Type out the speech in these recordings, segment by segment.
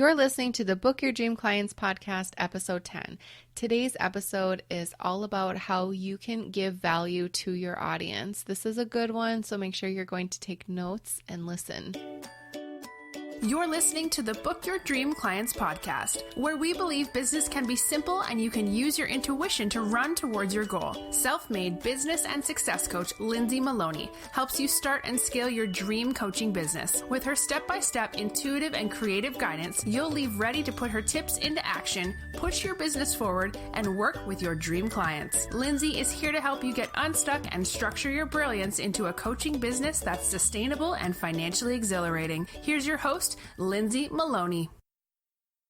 You're listening to the Book Your Dream Clients podcast, episode 10. Today's episode is all about how you can give value to your audience. This is a good one, so make sure you're going to take notes and listen. You're listening to the Book Your Dream Clients podcast, where we believe business can be simple and you can use your intuition to run towards your goal. Self-made business and success coach Lindsay Maloney helps you start and scale your dream coaching business. With her step-by-step intuitive and creative guidance, you'll leave ready to put her tips into action, push your business forward, and work with your dream clients. Lindsay is here to help you get unstuck and structure your brilliance into a coaching business that's sustainable and financially exhilarating. Here's your host, Lindsay Maloney.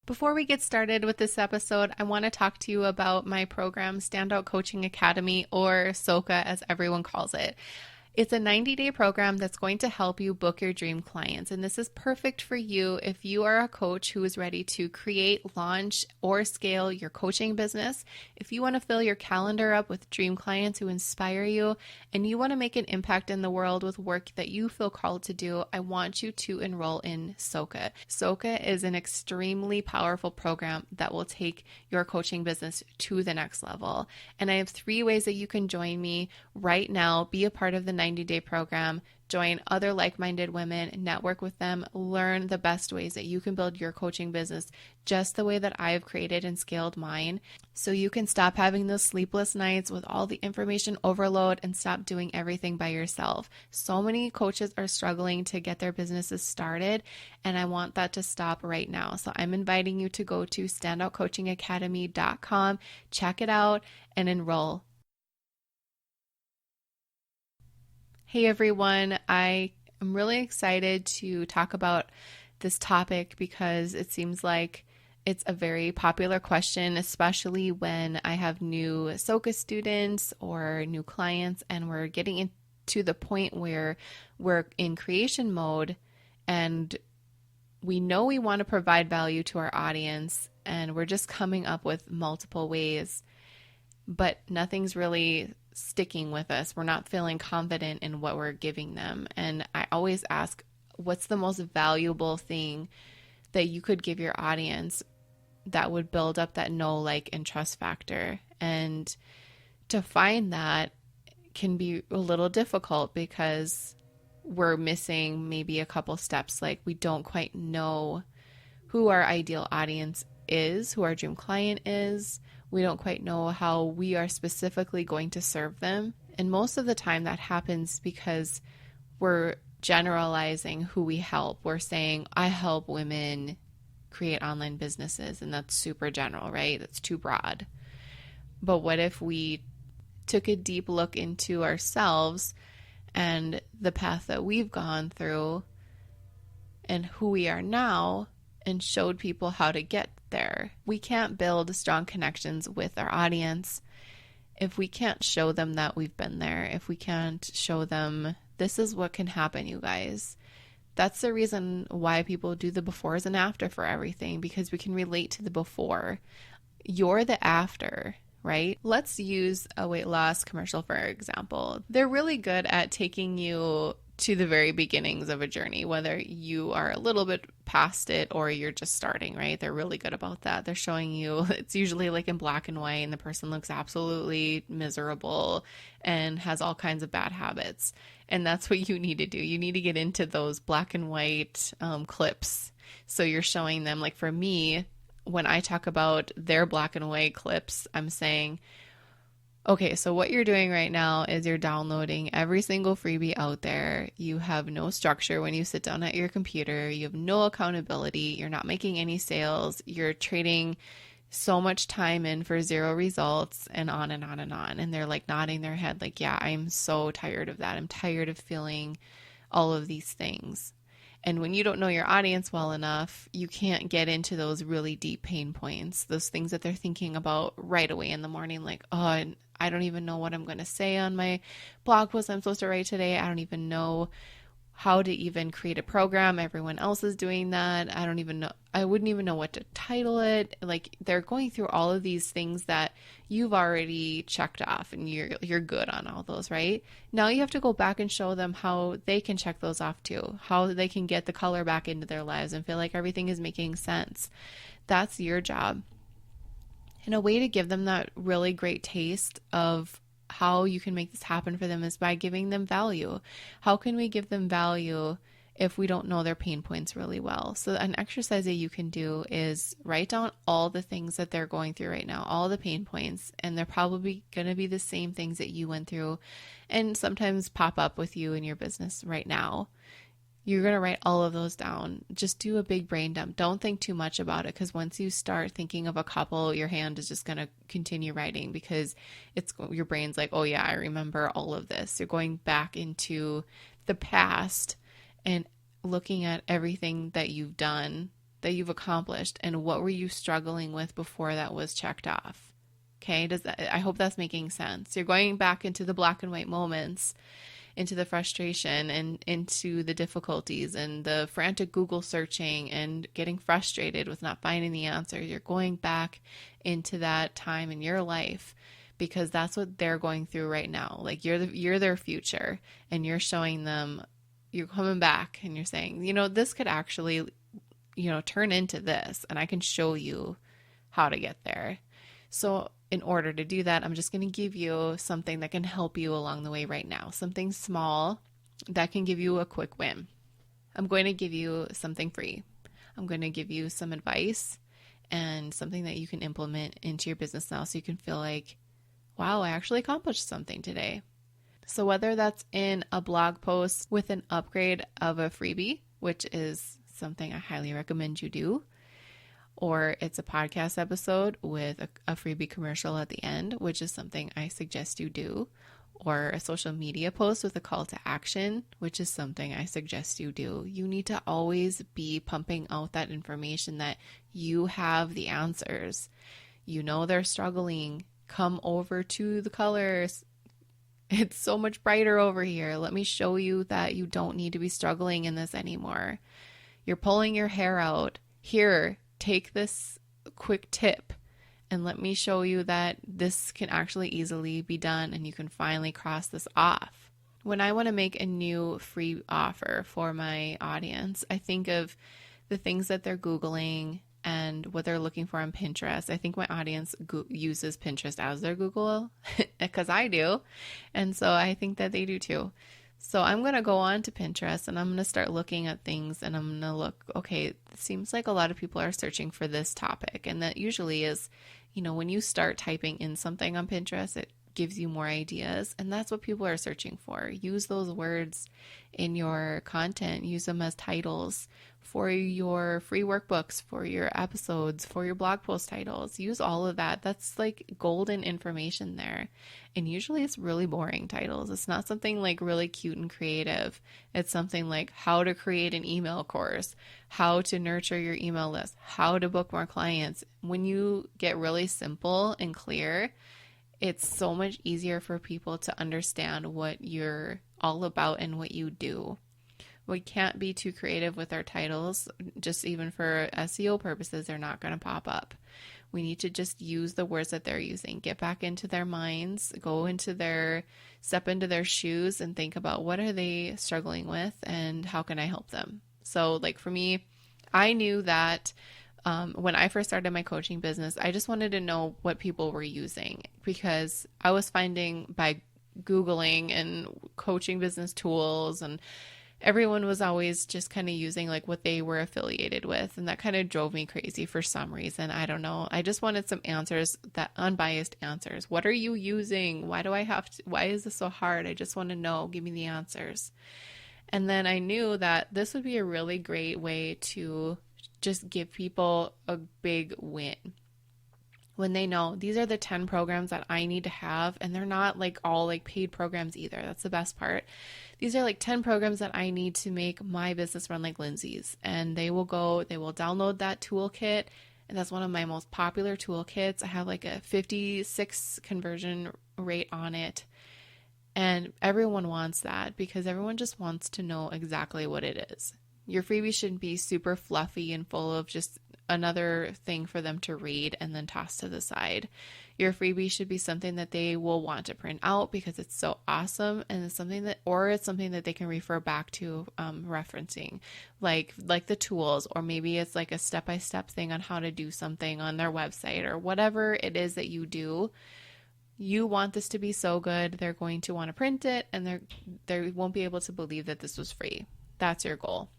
Before we get started with this episode, I want to talk to you about my program, Standout Coaching Academy, or SOCA as everyone calls it. It's a 90-day program that's going to help you book your dream clients. And this is perfect for you if you are a coach who is ready to create, launch, or scale your coaching business. If you want to fill your calendar up with dream clients who inspire you, and you want to make an impact in the world with work that you feel called to do, I want you to enroll in SOCA. SOCA is an extremely powerful program that will take your coaching business to the next level. And I have 3 ways that you can join me right now, be a part of the 90-day program, join other like-minded women, network with them, learn the best ways that you can build your coaching business just the way that I've created and scaled mine, so you can stop having those sleepless nights with all the information overload and stop doing everything by yourself. So many coaches are struggling to get their businesses started, and I want that to stop right now. So I'm inviting you to go to standoutcoachingacademy.com, check it out, and enroll. Hey everyone, I am really excited to talk about this topic because it seems like it's a very popular question, especially when I have new SOCA students or new clients and we're getting to the point where we're in creation mode and we know we want to provide value to our audience and we're just coming up with multiple ways, but nothing's really sticking with us. We're not feeling confident in what we're giving them. And I always ask, what's the most valuable thing that you could give your audience that would build up that know, like, and trust factor? And to find that can be a little difficult because we're missing maybe a couple steps. Like, we don't quite know who our ideal audience is, who our dream client is. We don't quite know how we are specifically going to serve them. And most of the time that happens because we're generalizing who we help. We're saying, I help women create online businesses, and that's super general, right? That's too broad. But what if we took a deep look into ourselves and the path that we've gone through and who we are now and showed people how to get there? We can't build strong connections with our audience if we can't show them that we've been there, if we can't show them this is what can happen, you guys. That's the reason why people do the befores and after for everything, because we can relate to the before. You're the after, right? Let's use a weight loss commercial, for example. They're really good at taking you to the very beginnings of a journey, whether you are a little bit past it or you're just starting, right? They're really good about that. They're showing you, it's usually like in black and white, and the person looks absolutely miserable and has all kinds of bad habits. And that's what you need to do. You need to get into those black and white clips. So you're showing them, like for me, when I talk about their black and white clips, I'm saying, okay, so what you're doing right now is you're downloading every single freebie out there. You have no structure when you sit down at your computer. You have no accountability. You're not making any sales. You're trading so much time in for 0 results, and on and on and on. And they're like nodding their head like, yeah, I'm so tired of that. I'm tired of feeling all of these things. And when you don't know your audience well enough, you can't get into those really deep pain points, those things that they're thinking about right away in the morning, like, oh, I don't even know what I'm going to say on my blog post I'm supposed to write today. I don't even know how to even create a program. Everyone else is doing that. I don't even know. I wouldn't even know what to title it. Like, they're going through all of these things that you've already checked off, and you're good on all those, right? Now you have to go back and show them how they can check those off too, how they can get the color back into their lives and feel like everything is making sense. That's your job. And a way to give them that really great taste of how you can make this happen for them is by giving them value. How can we give them value if we don't know their pain points really well? So an exercise that you can do is write down all the things that they're going through right now, all the pain points, and they're probably going to be the same things that you went through and sometimes pop up with you in your business right now. You're going to write all of those down. Just do a big brain dump. Don't think too much about it, because once you start thinking of a couple, your hand is just going to continue writing, because your brain's like, oh yeah, I remember all of this. You're going back into the past and looking at everything that you've done, that you've accomplished, and what were you struggling with before that was checked off. Okay? I hope that's making sense. You're going back into the black and white moments, into the frustration and into the difficulties and the frantic Google searching and getting frustrated with not finding the answer. You're going back into that time in your life, because that's what they're going through right now. Like, you're their future, and you're showing them, you're coming back and you're saying, this could actually, turn into this, and I can show you how to get there. So in order to do that, I'm just going to give you something that can help you along the way right now. Something small that can give you a quick win. I'm going to give you something free. I'm going to give you some advice and something that you can implement into your business now, so you can feel like, wow, I actually accomplished something today. So whether that's in a blog post with an upgrade of a freebie, which is something I highly recommend you do, or it's a podcast episode with a freebie commercial at the end, which is something I suggest you do, or a social media post with a call to action, which is something I suggest you do. You need to always be pumping out that information that you have the answers. They're struggling. Come over to the colors. It's so much brighter over here. Let me show you that you don't need to be struggling in this anymore. You're pulling your hair out. Here, take this quick tip and let me show you that this can actually easily be done, and you can finally cross this off. When I want to make a new free offer for my audience, I think of the things that they're Googling and what they're looking for on Pinterest. I think my audience uses Pinterest as their Google, because I do. And so I think that they do too. So I'm going to go on to Pinterest, and I'm going to start looking at things, and I'm going to look, okay, it seems like a lot of people are searching for this topic. And that usually is, when you start typing in something on Pinterest, it gives you more ideas. And that's what people are searching for. Use those words in your content. Use them as titles for your free workbooks, for your episodes, for your blog post titles. Use all of that. That's like golden information there. And usually it's really boring titles. It's not something like really cute and creative. It's something like how to create an email course, how to nurture your email list, how to book more clients. When you get really simple and clear, it's so much easier for people to understand what you're all about and what you do. We can't be too creative with our titles. Just even for SEO purposes, they're not going to pop up. We need to just use the words that they're using. Get back into their minds, step into their shoes and think about what are they struggling with and how can I help them? So like for me, I knew that when I first started my coaching business, I just wanted to know what people were using, because I was finding by Googling and coaching business tools, and everyone was always just kind of using like what they were affiliated with. And that kind of drove me crazy for some reason. I don't know. I just wanted some answers, that unbiased answers. What are you using? Why is this so hard? I just want to know. Give me the answers. And then I knew that this would be a really great way to just give people a big win. When they know these are the 10 programs that I need to have, and they're not like all like paid programs either. That's the best part. These are like 10 programs that I need to make my business run like Lindsay's. And they will download that toolkit. And that's one of my most popular toolkits. I have like a 56 conversion rate on it. And everyone wants that because everyone just wants to know exactly what it is. Your freebie shouldn't be super fluffy and full of just another thing for them to read and then toss to the side. Your freebie should be something that they will want to print out because it's so awesome, and it's something that they can refer back to, referencing, like the tools, or maybe it's like a step-by-step thing on how to do something on their website, or whatever it is that you do. You want this to be so good, they're going to want to print it, and they won't be able to believe that this was free. That's your goal.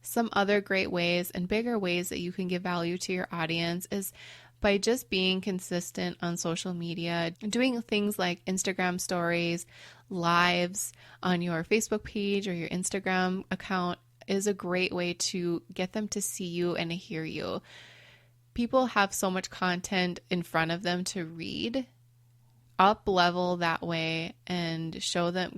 Some other great ways and bigger ways that you can give value to your audience is by just being consistent on social media, doing things like Instagram stories, lives on your Facebook page or your Instagram account is a great way to get them to see you and to hear you. People have so much content in front of them to read. Up level that way and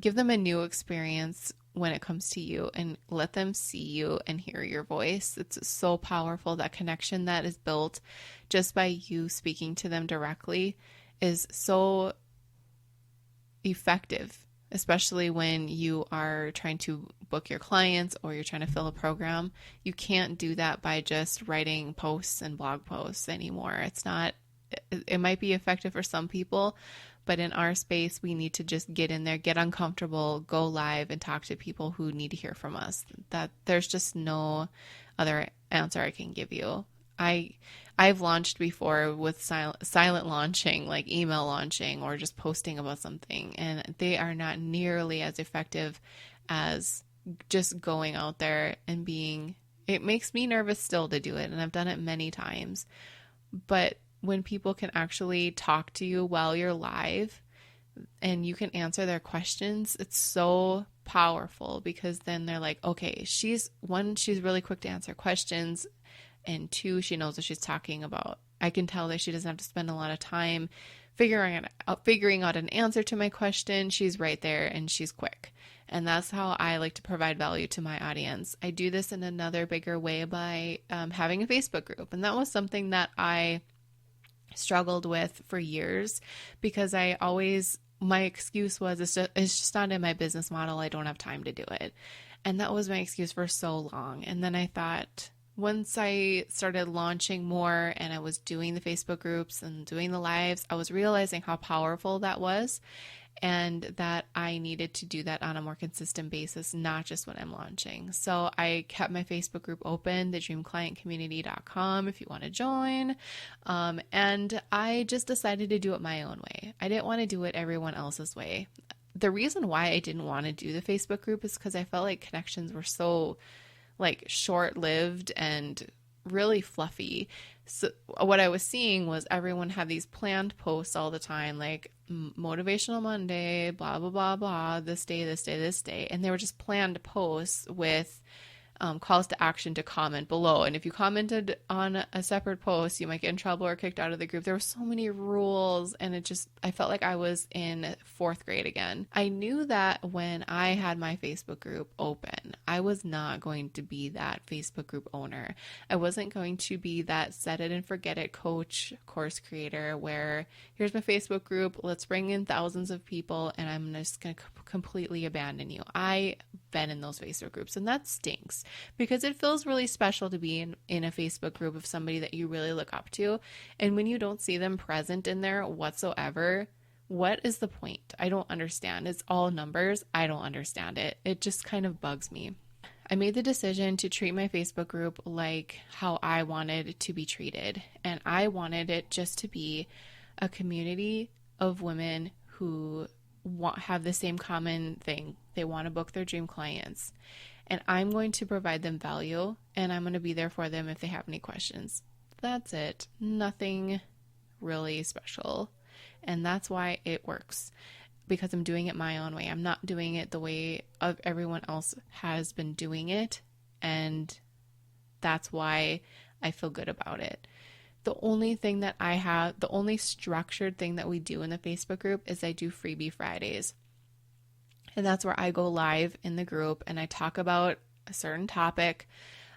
give them a new experience when it comes to you, and let them see you and hear your voice. It's so powerful. That connection that is built just by you speaking to them directly is so effective, especially when you are trying to book your clients or you're trying to fill a program. You can't do that by just writing posts and blog posts anymore. It might be effective for some people, but in our space, we need to just get in there, get uncomfortable, go live, and talk to people who need to hear from us. That there's just no other answer I can give you. I've launched before with silent launching, like email launching or just posting about something, and they are not nearly as effective as just going out there and being. It makes me nervous still to do it, and I've done it many times, but when people can actually talk to you while you're live and you can answer their questions, it's so powerful, because then they're like, okay, she's really quick to answer questions, and two, she knows what she's talking about. I can tell that she doesn't have to spend a lot of time figuring out an answer to my question. She's right there and she's quick. And that's how I like to provide value to my audience. I do this in another bigger way by having a Facebook group. And that was something that I struggled with for years, because my excuse was, it's just not in my business model. I don't have time to do it. And that was my excuse for so long. And then I thought, once I started launching more and I was doing the Facebook groups and doing the lives, I was realizing how powerful that was, and that I needed to do that on a more consistent basis, not just when I'm launching. So I kept my Facebook group open, thedreamclientcommunity.com, if you want to join. And I just decided to do it my own way. I didn't want to do it everyone else's way. The reason why I didn't want to do the Facebook group is because I felt like connections were so short-lived and really fluffy. So what I was seeing was everyone had these planned posts all the time, like Motivational Monday, blah, blah, blah, blah, this day, this day, this day. And they were just planned posts with calls to action to comment below. And if you commented on a separate post, you might get in trouble or kicked out of the group. There were so many rules, and I felt like I was in fourth grade again. I knew that when I had my Facebook group open, I was not going to be that Facebook group owner. I wasn't going to be that set it and forget it coach, course creator, where here's my Facebook group, let's bring in thousands of people, and I'm just going to completely abandon you. I've been in those Facebook groups, and that stinks, because it feels really special to be in a Facebook group of somebody that you really look up to. And when you don't see them present in there whatsoever, what is the point? I don't understand. It's all numbers. I don't understand it. It just kind of bugs me. I made the decision to treat my Facebook group like how I wanted to be treated. And I wanted it just to be a community of women who have the same common thing. They want to book their dream clients. And I'm going to provide them value, and I'm going to be there for them if they have any questions. That's it. Nothing really special. And that's why it works, because I'm doing it my own way. I'm not doing it the way of everyone else has been doing it. And that's why I feel good about it. The only structured thing that we do in the Facebook group is I do Freebie Fridays. And that's where I go live in the group and I talk about a certain topic.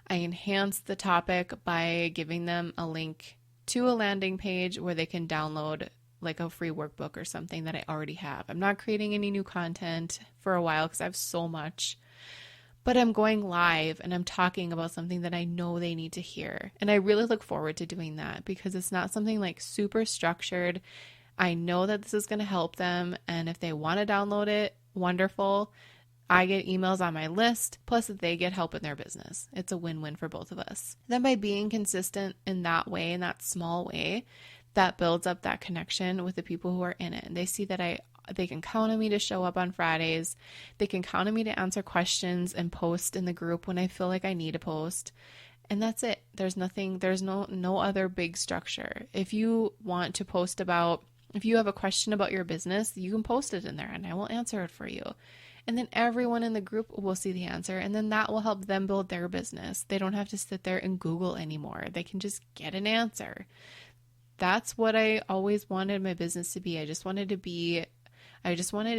I enhance the topic by giving them a link to a landing page where they can download like a free workbook or something that I already have. I'm not creating any new content for a while because I have so much. But I'm going live and I'm talking about something that I know they need to hear. And I really look forward to doing that because it's not something like super structured. I know that this is going to help them. And if they want to download it, wonderful. I get emails on my list, plus they get help in their business. It's a win-win for both of us. Then by being consistent in that way, in that small way, that builds up that connection with the people who are in it. And they see that they can count on me to show up on Fridays. They can count on me to answer questions and post in the group when I feel like I need to post. And that's it. There's no other big structure. If you want to post if you have a question about your business, you can post it in there and I will answer it for you. And then everyone in the group will see the answer, and then that will help them build their business. They don't have to sit there and Google anymore. They can just get an answer. That's what I always wanted my business to be. I just wanted to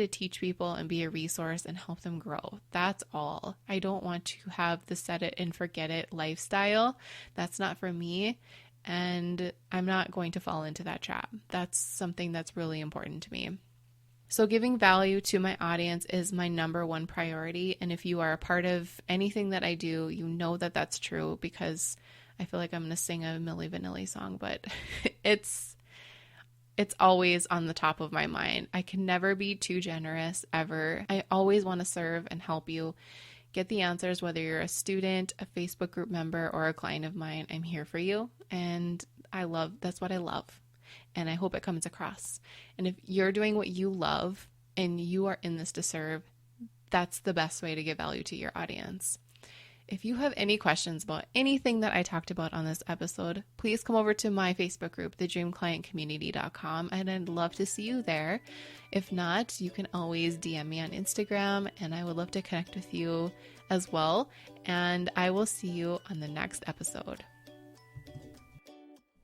teach people and be a resource and help them grow. That's all. I don't want to have the set it and forget it lifestyle. That's not for me. And I'm not going to fall into that trap. That's something that's really important to me. So giving value to my audience is my number one priority. And if you are a part of anything that I do, you know that that's true, because I feel like I'm going to sing a Milli Vanilli song, but it's always on the top of my mind. I can never be too generous ever. I always want to serve and help you get the answers, whether you're a student, a Facebook group member, or a client of mine. I'm here for you. And that's what I love. And I hope it comes across. And if you're doing what you love and you are in this to serve, that's the best way to give value to your audience. If you have any questions about anything that I talked about on this episode, please come over to my Facebook group, thedreamclientcommunity.com, and I'd love to see you there. If not, you can always DM me on Instagram, and I would love to connect with you as well. And I will see you on the next episode.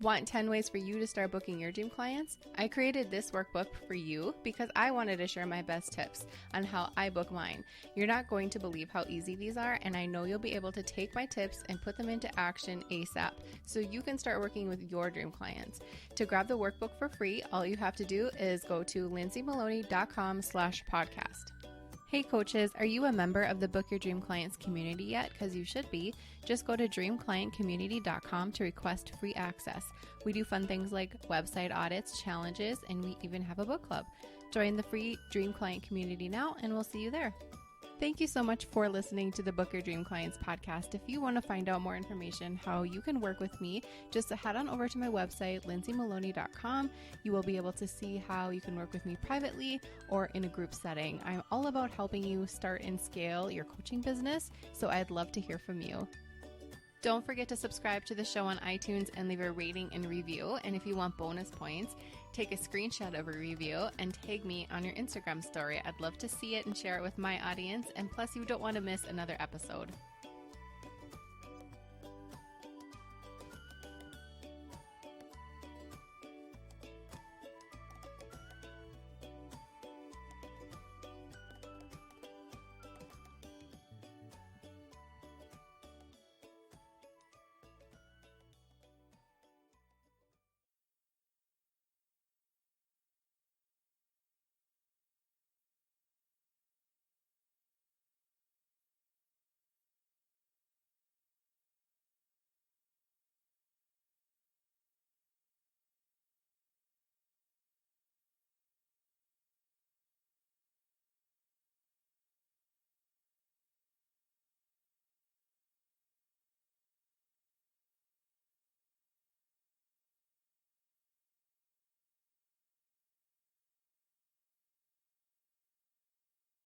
Want 10 ways for you to start booking your dream clients? I created this workbook for you because I wanted to share my best tips on how I book mine. You're not going to believe how easy these are, and I know you'll be able to take my tips and put them into action ASAP so you can start working with your dream clients. To grab the workbook for free, all you have to do is go to lindsaymaloney.com/podcast. Hey coaches, are you a member of the Book Your Dream Clients community yet? Because you should be. Just go to dreamclientcommunity.com to request free access. We do fun things like website audits, challenges, and we even have a book club. Join the free Dream Client community now, and we'll see you there. Thank you so much for listening to the Book Your Dream Clients podcast. If you want to find out more information how you can work with me, just head on over to my website, lindsaymaloney.com. You will be able to see how you can work with me privately or in a group setting. I'm all about helping you start and scale your coaching business, so I'd love to hear from you. Don't forget to subscribe to the show on iTunes and leave a rating and review. And if you want bonus points, take a screenshot of a review and tag me on your Instagram story. I'd love to see it and share it with my audience. And plus, you don't want to miss another episode.